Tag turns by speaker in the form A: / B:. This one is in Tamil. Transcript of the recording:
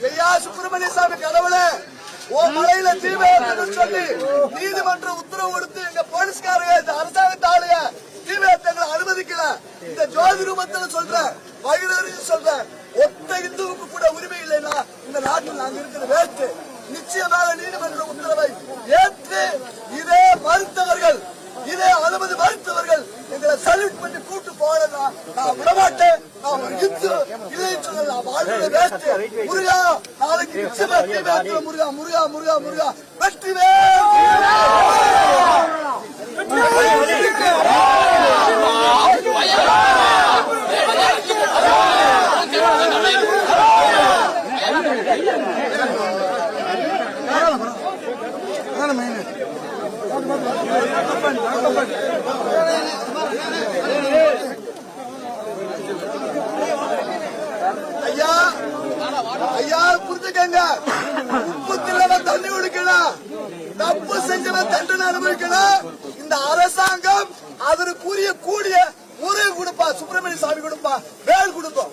A: ஐயா சுப்பிரமணிய சாமி கடவுளே, ஓ மலையில தீமை சொல்லி நீதிமன்ற உத்தரவு கொடுத்து எங்க போலீஸ்காரங்க இந்த அரசாங்கத்தாளுங்க தீவிரத்தங்களை அனுமதிக்கல. இந்த ஜோதி ரூபத்துல சொல்ற வயிறு சொல்ற ஒத்த இந்துவுக்கு கூட உரிமை இல்லைன்னா இந்த நாட்டில் நாங்க இருக்கிற வேஸ்ட். நிச்சயமாக நீதிமன்ற உத்தரவை ஏற்று இதே மறுத்தவர்கள், இதே அனுமதி மறுத்தவர்கள் எங்களை சல்யூட் பண்ணி கூட்டு போகலன்னா நான் விடமாட்டேன். நான் ஒரு இந்து இல்லைன்னு சொல்லலாம். வாழ்க்கை வேஸ்ட். முருகா நாளைக்கு நிச்சயமா தீவிரத்துல முருகா முருகா முருகா முருகா வெற்றிவே. ஐயா ஐயா புரிஞ்சுக்கங்க, உப்பு தில்லவன் தண்ணி குடிக்கணும், தப்பு செஞ்சவன் தண்டனை அனுபவிக்கணும். இந்த அரசாங்கம் அதற்குரிய கூடிய முறை கொடுப்பா, சுப்பிரமணிய சாமி கொடுப்பா, வேல் கொடுப்போம்.